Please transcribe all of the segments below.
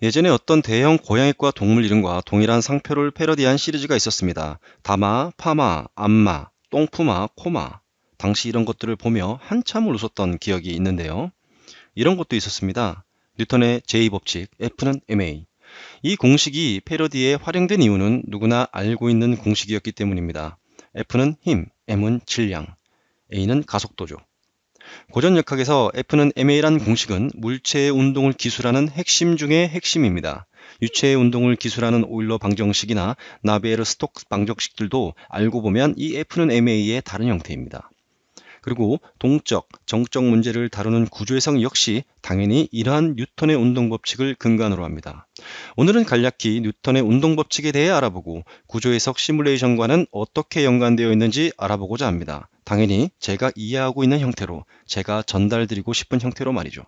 예전에 어떤 대형 고양이과 동물 이름과 동일한 상표를 패러디한 시리즈가 있었습니다. 다마, 파마, 암마, 똥푸마, 코마. 당시 이런 것들을 보며 한참을 웃었던 기억이 있는데요. 이런 것도 있었습니다. 뉴턴의 제2법칙, F는 ma. 이 공식이 패러디에 활용된 이유는 누구나 알고 있는 공식이었기 때문입니다. F는 힘, M은 질량, A는 가속도죠. 고전역학에서 F는 ma란 공식은 물체의 운동을 기술하는 핵심 중의 핵심입니다. 유체의 운동을 기술하는 오일러 방정식이나 나비에르-스톡 방정식들도 알고 보면 이 F는 ma의 다른 형태입니다. 그리고 동적, 정적 문제를 다루는 구조해석 역시 당연히 이러한 뉴턴의 운동법칙을 근간으로 합니다. 오늘은 간략히 뉴턴의 운동법칙에 대해 알아보고 구조해석 시뮬레이션과는 어떻게 연관되어 있는지 알아보고자 합니다. 당연히 제가 이해하고 있는 형태로, 제가 전달드리고 싶은 형태로 말이죠.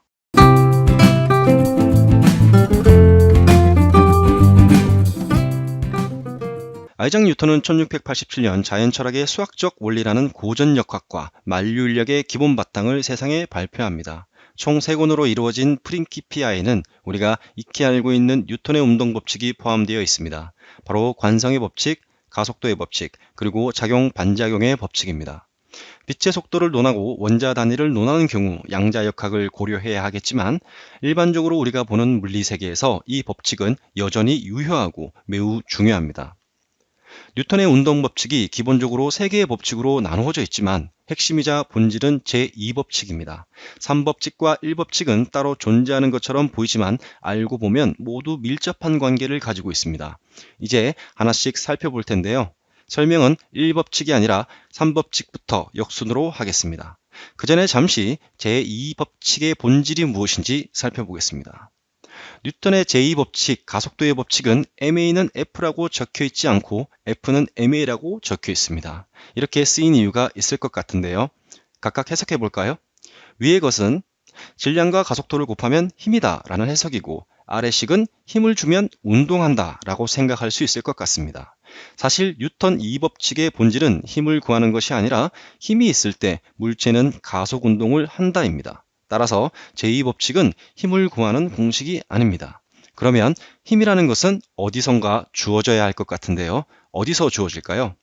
아이작 뉴턴은 1687년 자연철학의 수학적 원리라는 고전역학과 만류인력의 기본 바탕을 세상에 발표합니다. 총 3권으로 이루어진 프린키피아에는 우리가 익히 알고 있는 뉴턴의 운동법칙이 포함되어 있습니다. 바로 관성의 법칙, 가속도의 법칙, 그리고 작용 반작용의 법칙입니다. 빛의 속도를 논하고 원자 단위를 논하는 경우 양자역학을 고려해야 하겠지만 일반적으로 우리가 보는 물리세계에서 이 법칙은 여전히 유효하고 매우 중요합니다. 뉴턴의 운동법칙이 기본적으로 3개의 법칙으로 나누어져 있지만 핵심이자 본질은 제2법칙입니다. 3법칙과 1법칙은 따로 존재하는 것처럼 보이지만 알고 보면 모두 밀접한 관계를 가지고 있습니다. 이제 하나씩 살펴볼 텐데요. 설명은 1법칙이 아니라 3법칙부터 역순으로 하겠습니다. 그 전에 잠시 제2법칙의 본질이 무엇인지 살펴보겠습니다. 뉴턴의 제2법칙, 가속도의 법칙은 ma는 F라고 적혀 있지 않고 F는 ma라고 적혀 있습니다. 이렇게 쓰인 이유가 있을 것 같은데요. 각각 해석해 볼까요? 위의 것은 질량과 가속도를 곱하면 힘이다 라는 해석이고 아래 식은 힘을 주면 운동한다 라고 생각할 수 있을 것 같습니다. 사실 뉴턴 2법칙의 본질은 힘을 구하는 것이 아니라 힘이 있을 때 물체는 가속 운동을 한다입니다. 따라서 제2법칙은 힘을 구하는 공식이 아닙니다. 그러면 힘이라는 것은 어디선가 주어져야 할 것 같은데요. 어디서 주어질까요?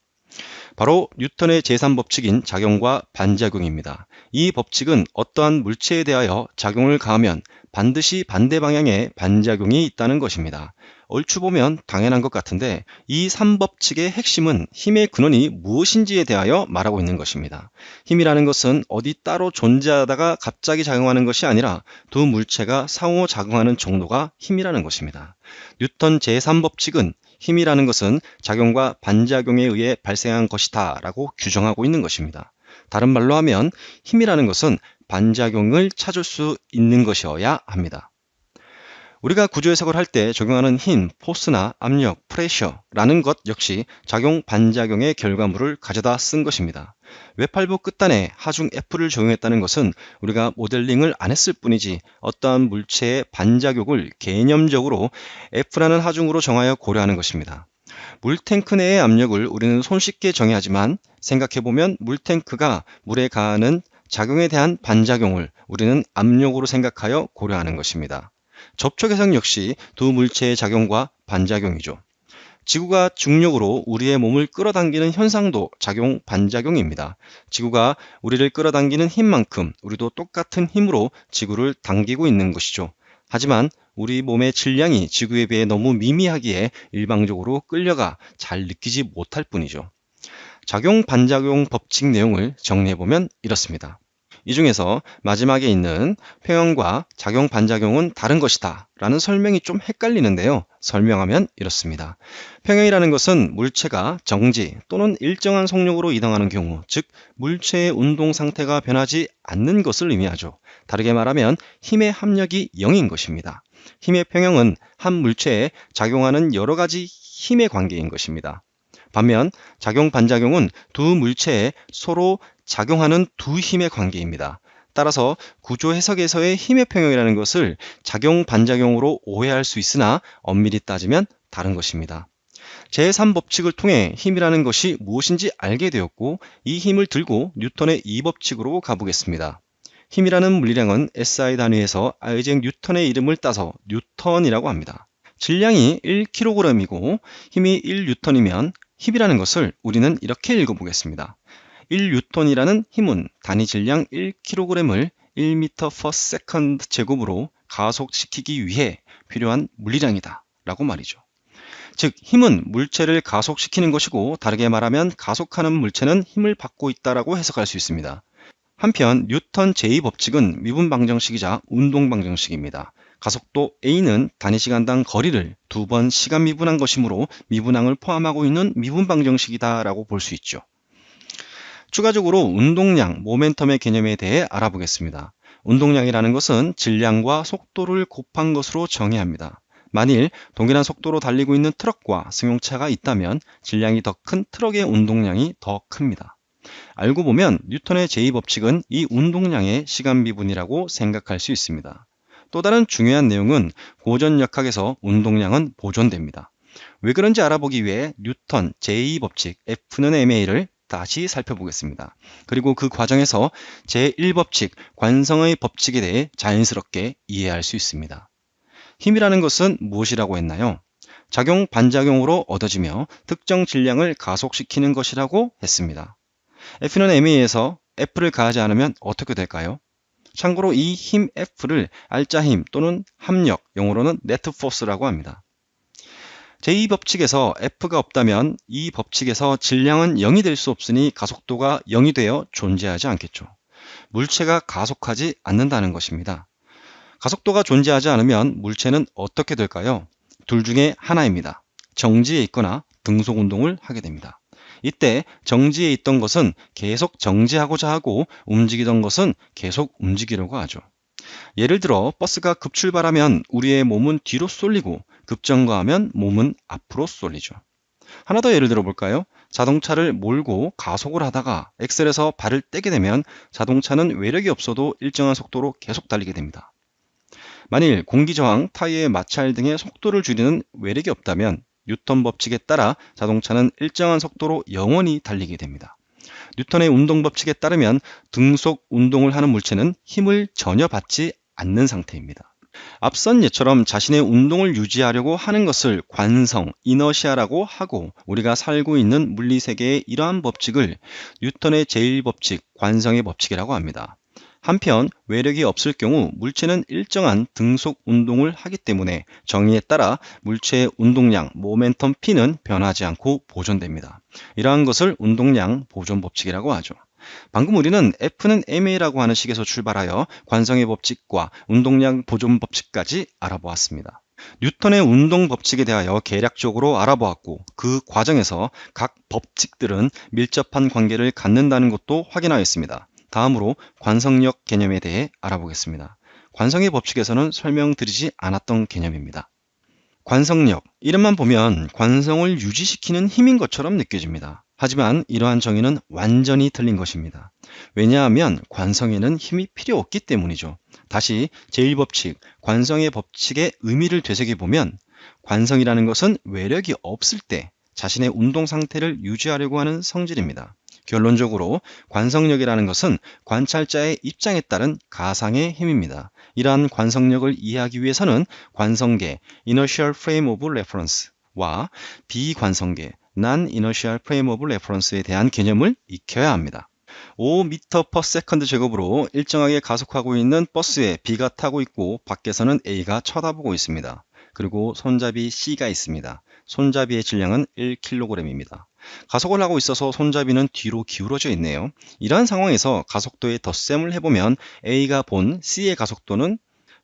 바로 뉴턴의 제3법칙인 작용과 반작용입니다. 이 법칙은 어떠한 물체에 대하여 작용을 가하면 반드시 반대 방향의 반작용이 있다는 것입니다. 얼추 보면 당연한 것 같은데 이 3법칙의 핵심은 힘의 근원이 무엇인지에 대하여 말하고 있는 것입니다. 힘이라는 것은 어디 따로 존재하다가 갑자기 작용하는 것이 아니라 두 물체가 상호작용하는 정도가 힘이라는 것입니다. 뉴턴 제3법칙은 힘이라는 것은 작용과 반작용에 의해 발생한 것이다 라고 규정하고 있는 것입니다. 다른 말로 하면 힘이라는 것은 반작용을 찾을 수 있는 것이어야 합니다. 우리가 구조 해석을 할 때 적용하는 힘, 포스나 압력, 프레셔라는 것 역시 작용, 반작용의 결과물을 가져다 쓴 것입니다. 외팔부 끝단에 하중 F를 적용했다는 것은 우리가 모델링을 안 했을 뿐이지 어떠한 물체의 반작용을 개념적으로 F라는 하중으로 정하여 고려하는 것입니다. 물탱크 내의 압력을 우리는 손쉽게 정의하지만 생각해보면 물탱크가 물에 가하는 작용에 대한 반작용을 우리는 압력으로 생각하여 고려하는 것입니다. 접촉 해석 역시 두 물체의 작용과 반작용이죠. 지구가 중력으로 우리의 몸을 끌어당기는 현상도 작용, 반작용입니다. 지구가 우리를 끌어당기는 힘만큼 우리도 똑같은 힘으로 지구를 당기고 있는 것이죠. 하지만 우리 몸의 질량이 지구에 비해 너무 미미하기에 일방적으로 끌려가 잘 느끼지 못할 뿐이죠. 작용, 반작용 법칙 내용을 정리해보면 이렇습니다. 이 중에서 마지막에 있는 평형과 작용, 반작용은 다른 것이다 라는 설명이 좀 헷갈리는데요. 설명하면 이렇습니다. 평형이라는 것은 물체가 정지 또는 일정한 속력으로 이동하는 경우, 즉 물체의 운동 상태가 변하지 않는 것을 의미하죠. 다르게 말하면 힘의 합력이 0인 것입니다. 힘의 평형은 한 물체에 작용하는 여러 가지 힘의 관계인 것입니다. 반면 작용, 반작용은 두 물체에 서로 작용하는 두 힘의 관계입니다. 따라서 구조 해석에서의 힘의 평형이라는 것을 작용, 반작용으로 오해할 수 있으나 엄밀히 따지면 다른 것입니다. 제3법칙을 통해 힘이라는 것이 무엇인지 알게 되었고 이 힘을 들고 뉴턴의 2법칙으로 가보겠습니다. 힘이라는 물리량은 SI 단위에서 아이작 뉴턴의 이름을 따서 뉴턴이라고 합니다. 질량이 1kg이고 힘이 1N이면 힘이라는 것을 우리는 이렇게 읽어보겠습니다. 1N이라는 힘은 단위 질량 1kg을 1m/s 제곱으로 가속시키기 위해 필요한 물리량이다 라고 말이죠. 즉 힘은 물체를 가속시키는 것이고, 다르게 말하면 가속하는 물체는 힘을 받고 있다라고 해석할 수 있습니다. 한편 뉴턴 제2법칙은 미분 방정식이자 운동 방정식입니다. 가속도 A는 단위 시간당 거리를 2번 시간 미분한 것이므로 미분항을 포함하고 있는 미분 방정식이다 라고 볼 수 있죠. 추가적으로 운동량, 모멘텀의 개념에 대해 알아보겠습니다. 운동량이라는 것은 질량과 속도를 곱한 것으로 정의합니다. 만일 동일한 속도로 달리고 있는 트럭과 승용차가 있다면 질량이 더 큰 트럭의 운동량이 더 큽니다. 알고 보면 뉴턴의 제2법칙은 이 운동량의 시간 미분이라고 생각할 수 있습니다. 또 다른 중요한 내용은 고전역학에서 운동량은 보존됩니다. 왜 그런지 알아보기 위해 뉴턴 제2법칙 F는 ma를 다시 살펴보겠습니다. 그리고 그 과정에서 제1법칙 관성의 법칙에 대해 자연스럽게 이해할 수 있습니다. 힘이라는 것은 무엇이라고 했나요? 작용, 반작용으로 얻어지며 특정 질량을 가속시키는 것이라고 했습니다. F는 ma에서 F를 가하지 않으면 어떻게 될까요? 참고로 이 힘 F를 알짜힘 또는 합력, 영어로는 네트 포스라고 합니다. 제2법칙에서 F가 없다면 이 법칙에서 질량은 0이 될 수 없으니 가속도가 0이 되어 존재하지 않겠죠. 물체가 가속하지 않는다는 것입니다. 가속도가 존재하지 않으면 물체는 어떻게 될까요? 둘 중에 하나입니다. 정지해 있거나 등속 운동을 하게 됩니다. 이때 정지해 있던 것은 계속 정지하고자 하고 움직이던 것은 계속 움직이려고 하죠. 예를 들어 버스가 급출발하면 우리의 몸은 뒤로 쏠리고 급정거하면 몸은 앞으로 쏠리죠. 하나 더 예를 들어 볼까요? 자동차를 몰고 가속을 하다가 엑셀에서 발을 떼게 되면 자동차는 외력이 없어도 일정한 속도로 계속 달리게 됩니다. 만일 공기저항, 타이어의 마찰 등의 속도를 줄이는 외력이 없다면 뉴턴 법칙에 따라 자동차는 일정한 속도로 영원히 달리게 됩니다. 뉴턴의 운동 법칙에 따르면 등속 운동을 하는 물체는 힘을 전혀 받지 않는 상태입니다. 앞선 예처럼 자신의 운동을 유지하려고 하는 것을 관성, 이너시아라고 하고, 우리가 살고 있는 물리세계의 이러한 법칙을 뉴턴의 제1법칙, 관성의 법칙이라고 합니다. 한편 외력이 없을 경우 물체는 일정한 등속 운동을 하기 때문에 정의에 따라 물체의 운동량, 모멘텀 P는 변하지 않고 보존됩니다. 이러한 것을 운동량 보존 법칙이라고 하죠. 방금 우리는 F는 ma라고 하는 식에서 출발하여 관성의 법칙과 운동량 보존 법칙까지 알아보았습니다. 뉴턴의 운동 법칙에 대하여 개략적으로 알아보았고, 그 과정에서 각 법칙들은 밀접한 관계를 갖는다는 것도 확인하였습니다. 다음으로 관성력 개념에 대해 알아보겠습니다. 관성의 법칙에서는 설명드리지 않았던 개념입니다. 관성력, 이름만 보면 관성을 유지시키는 힘인 것처럼 느껴집니다. 하지만 이러한 정의는 완전히 틀린 것입니다. 왜냐하면 관성에는 힘이 필요 없기 때문이죠. 다시 제1법칙, 관성의 법칙의 의미를 되새겨보면 관성이라는 것은 외력이 없을 때 자신의 운동 상태를 유지하려고 하는 성질입니다. 결론적으로 관성력이라는 것은 관찰자의 입장에 따른 가상의 힘입니다. 이러한 관성력을 이해하기 위해서는 관성계 (Inertial Frame of Reference와 비관성계 (Non-Inertial Frame of Reference에 대한 개념을 익혀야 합니다. 5m/s 제곱으로 일정하게 가속하고 있는 버스에 B가 타고 있고 밖에서는 A가 쳐다보고 있습니다. 그리고 손잡이 C가 있습니다. 손잡이의 질량은 1kg입니다. 가속을 하고 있어서 손잡이는 뒤로 기울어져 있네요. 이러한 상황에서 가속도의 덧셈을 해보면 A가 본 C의 가속도는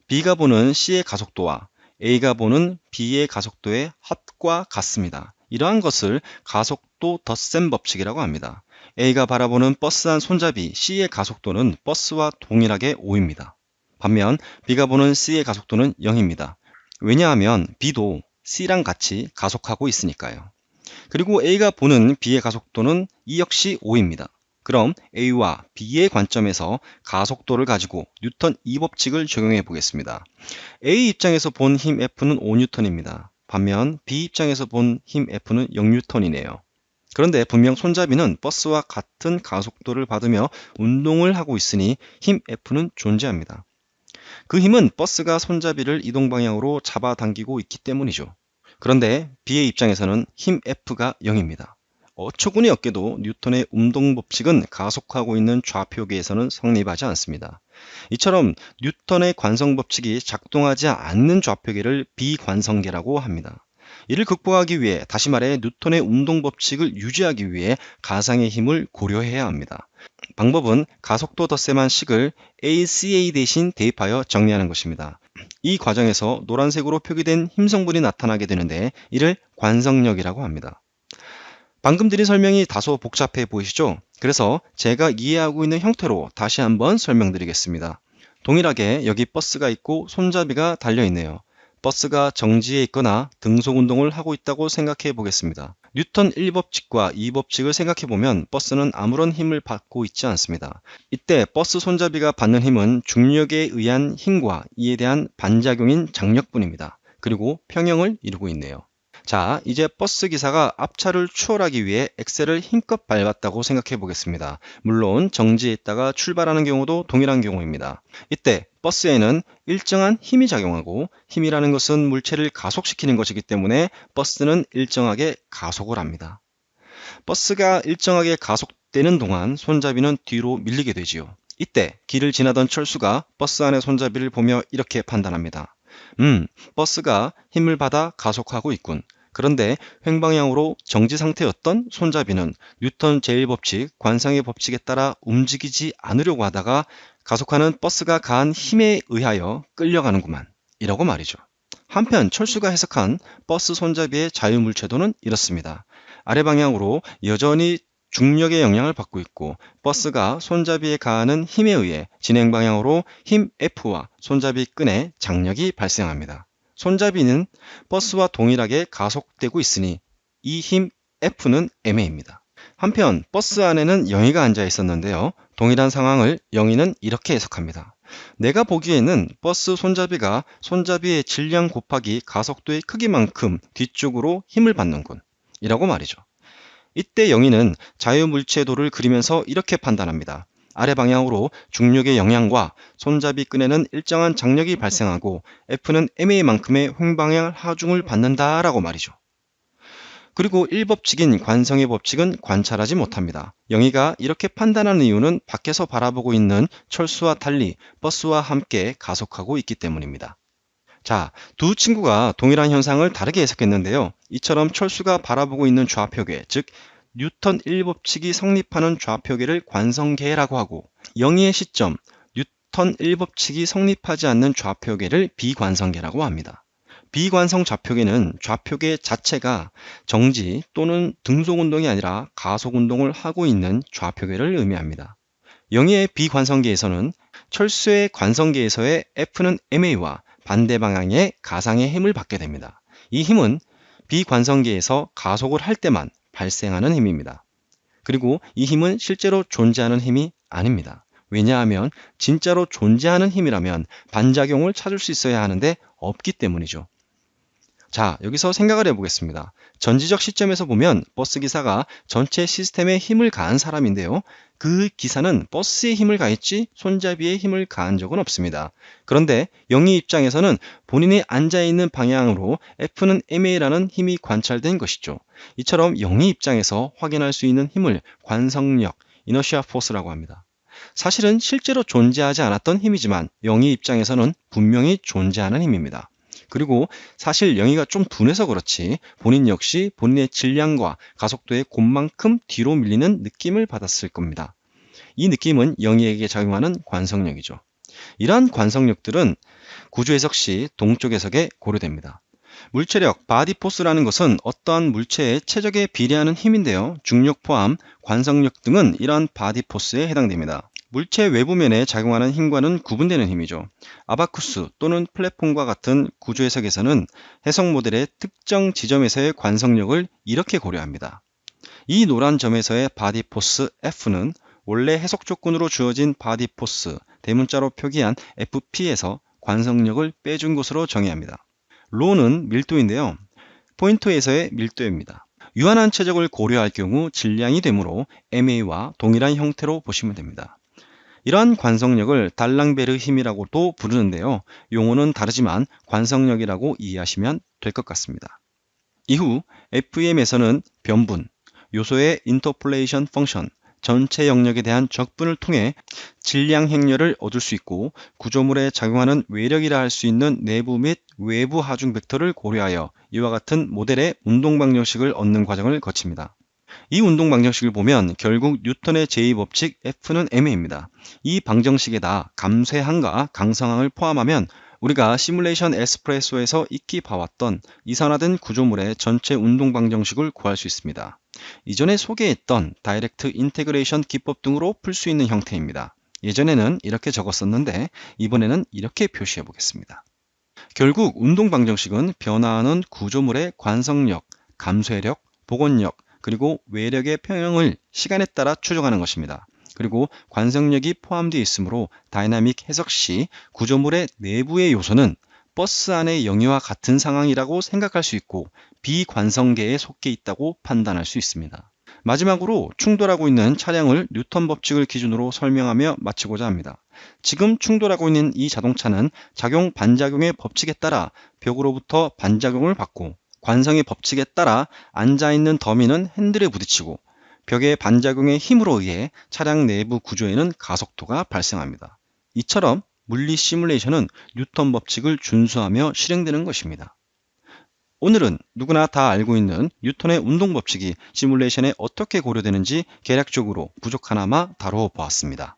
B가 보는 C의 가속도와 A가 보는 B의 가속도의 합과 같습니다. 이러한 것을 가속도 덧셈 법칙이라고 합니다. A가 바라보는 버스 안 손잡이 C의 가속도는 버스와 동일하게 5입니다. 반면 B가 보는 C의 가속도는 0입니다. 왜냐하면 B도 C랑 같이 가속하고 있으니까요. 그리고 A가 보는 B의 가속도는 이 역시 5입니다. 그럼 A와 B의 관점에서 가속도를 가지고 뉴턴 2법칙을 적용해 보겠습니다. A 입장에서 본 힘 F는 5N입니다. 반면 B 입장에서 본 힘 F는 0N이네요. 그런데 분명 손잡이는 버스와 같은 가속도를 받으며 운동을 하고 있으니 힘 F는 존재합니다. 그 힘은 버스가 손잡이를 이동 방향으로 잡아당기고 있기 때문이죠. 그런데 B의 입장에서는 힘 F가 0입니다. 어처구니 없게도 뉴턴의 운동 법칙은 가속하고 있는 좌표계에서는 성립하지 않습니다. 이처럼 뉴턴의 관성 법칙이 작동하지 않는 좌표계를 비관성계라고 합니다. 이를 극복하기 위해, 다시 말해 뉴턴의 운동 법칙을 유지하기 위해 가상의 힘을 고려해야 합니다. 방법은 가속도 덧셈한 식을 ACA 대신 대입하여 정리하는 것입니다. 이 과정에서 노란색으로 표기된 힘 성분이 나타나게 되는데 이를 관성력이라고 합니다. 방금 드린 설명이 다소 복잡해 보이시죠? 그래서 제가 이해하고 있는 형태로 다시 한번 설명드리겠습니다. 동일하게 여기 버스가 있고 손잡이가 달려 있네요. 버스가 정지해 있거나 등속 운동을 하고 있다고 생각해 보겠습니다. 뉴턴 1법칙과 2법칙을 생각해 보면 버스는 아무런 힘을 받고 있지 않습니다. 이때 버스 손잡이가 받는 힘은 중력에 의한 힘과 이에 대한 반작용인 장력뿐입니다. 그리고 평형을 이루고 있네요. 자, 이제 버스 기사가 앞차를 추월하기 위해 엑셀을 힘껏 밟았다고 생각해 보겠습니다. 물론 정지했다가 출발하는 경우도 동일한 경우입니다. 이때 버스에는 일정한 힘이 작용하고, 힘이라는 것은 물체를 가속시키는 것이기 때문에 버스는 일정하게 가속을 합니다. 버스가 일정하게 가속되는 동안 손잡이는 뒤로 밀리게 되지요. 이때 길을 지나던 철수가 버스 안의 손잡이를 보며 이렇게 판단합니다. 버스가 힘을 받아 가속하고 있군. 그런데 횡방향으로 정지 상태였던 손잡이는 뉴턴 제1법칙, 관성의 법칙에 따라 움직이지 않으려고 하다가 가속하는 버스가 가한 힘에 의하여 끌려가는구만. 이라고 말이죠. 한편 철수가 해석한 버스 손잡이의 자유물체도는 이렇습니다. 아래 방향으로 여전히 중력의 영향을 받고 있고, 버스가 손잡이에 가하는 힘에 의해 진행 방향으로 힘 F와 손잡이 끈에 장력이 발생합니다. 손잡이는 버스와 동일하게 가속되고 있으니 이 힘 F는 ma입니다. 한편 버스 안에는 영희가 앉아 있었는데요. 동일한 상황을 영희는 이렇게 해석합니다. 내가 보기에는 버스 손잡이가 손잡이의 질량 곱하기 가속도의 크기만큼 뒤쪽으로 힘을 받는군. 이라고 말이죠. 이때 영희는 자유물체도를 그리면서 이렇게 판단합니다. 아래 방향으로 중력의 영향과 손잡이 끈에는 일정한 장력이 발생하고 F는 ma만큼의 횡방향 하중을 받는다 라고 말이죠. 그리고 1법칙인 관성의 법칙은 관찰하지 못합니다. 영희가 이렇게 판단하는 이유는 밖에서 바라보고 있는 철수와 달리 버스와 함께 가속하고 있기 때문입니다. 자, 두 친구가 동일한 현상을 다르게 해석했는데요. 이처럼 철수가 바라보고 있는 좌표계, 즉 뉴턴 1법칙이 성립하는 좌표계를 관성계라고 하고, 영희의 시점, 뉴턴 1법칙이 성립하지 않는 좌표계를 비관성계라고 합니다. 비관성 좌표계는 좌표계 자체가 정지 또는 등속운동이 아니라 가속운동을 하고 있는 좌표계를 의미합니다. 영희의 비관성계에서는 철수의 관성계에서의 F는 ma와 반대 방향의 가상의 힘을 받게 됩니다. 이 힘은 비관성계에서 가속을 할 때만 발생하는 힘입니다. 그리고 이 힘은 실제로 존재하는 힘이 아닙니다. 왜냐하면 진짜로 존재하는 힘이라면 반작용을 찾을 수 있어야 하는데 없기 때문이죠. 자, 여기서 생각을 해보겠습니다. 전지적 시점에서 보면 버스 기사가 전체 시스템에 힘을 가한 사람인데요. 그 기사는 버스에 힘을 가했지 손잡이에 힘을 가한 적은 없습니다. 그런데 영희 입장에서는 본인이 앉아있는 방향으로 F는 ma라는 힘이 관찰된 것이죠. 이처럼 영희 입장에서 확인할 수 있는 힘을 관성력, 이너시아 포스라고 합니다. 사실은 실제로 존재하지 않았던 힘이지만 영희 입장에서는 분명히 존재하는 힘입니다. 그리고 사실 영희가 좀 둔해서 그렇지 본인 역시 본인의 질량과 가속도의 곱만큼 뒤로 밀리는 느낌을 받았을 겁니다. 이 느낌은 영희에게 작용하는 관성력이죠. 이러한 관성력들은 구조 해석 시 동적 해석에 고려됩니다. 물체력, 바디포스라는 것은 어떠한 물체의 최적에 비례하는 힘인데요. 중력 포함, 관성력 등은 이러한 바디포스에 해당됩니다. 물체 외부면에 작용하는 힘과는 구분되는 힘이죠. 아바쿠스 또는 플랫폼과 같은 구조 해석에서는 해석 모델의 특정 지점에서의 관성력을 이렇게 고려합니다. 이 노란 점에서의 바디포스 F는 원래 해석 조건으로 주어진 바디포스, 대문자로 표기한 FP에서 관성력을 빼준 것으로 정의합니다. 로는 밀도인데요. 포인트에서의 밀도입니다. 유한한 최적을 고려할 경우 질량이 되므로 MA와 동일한 형태로 보시면 됩니다. 이러한 관성력을 달랑베르 힘이라고도 부르는데요. 용어는 다르지만 관성력이라고 이해하시면 될 것 같습니다. 이후 FEM에서는 변분, 요소의 인터폴레이션 펑션, 전체 영역에 대한 적분을 통해 질량 행렬을 얻을 수 있고 구조물에 작용하는 외력이라 할 수 있는 내부 및 외부 하중 벡터를 고려하여 이와 같은 모델의 운동 방정식을 얻는 과정을 거칩니다. 이 운동 방정식을 보면 결국 뉴턴의 제2법칙 F는 ma입니다. 이 방정식에다 감쇄항과 강성항을 포함하면 우리가 시뮬레이션 에스프레소에서 익히 봐왔던 이산화된 구조물의 전체 운동 방정식을 구할 수 있습니다. 이전에 소개했던 다이렉트 인테그레이션 기법 등으로 풀 수 있는 형태입니다. 예전에는 이렇게 적었었는데 이번에는 이렇게 표시해 보겠습니다. 결국 운동 방정식은 변화하는 구조물의 관성력, 감쇄력, 복원력, 그리고 외력의 평형을 시간에 따라 추정하는 것입니다. 그리고 관성력이 포함되어 있으므로 다이나믹 해석 시 구조물의 내부의 요소는 버스 안의 영유와 같은 상황이라고 생각할 수 있고 비관성계에 속해 있다고 판단할 수 있습니다. 마지막으로 충돌하고 있는 차량을 뉴턴 법칙을 기준으로 설명하며 마치고자 합니다. 지금 충돌하고 있는 이 자동차는 작용 반작용의 법칙에 따라 벽으로부터 반작용을 받고 관성의 법칙에 따라 앉아있는 더미는 핸들에 부딪히고 벽의 반작용의 힘으로 의해 차량 내부 구조에는 가속도가 발생합니다. 이처럼 물리 시뮬레이션은 뉴턴 법칙을 준수하며 실행되는 것입니다. 오늘은 누구나 다 알고 있는 뉴턴의 운동 법칙이 시뮬레이션에 어떻게 고려되는지 개략적으로 부족하나마 다뤄 보았습니다.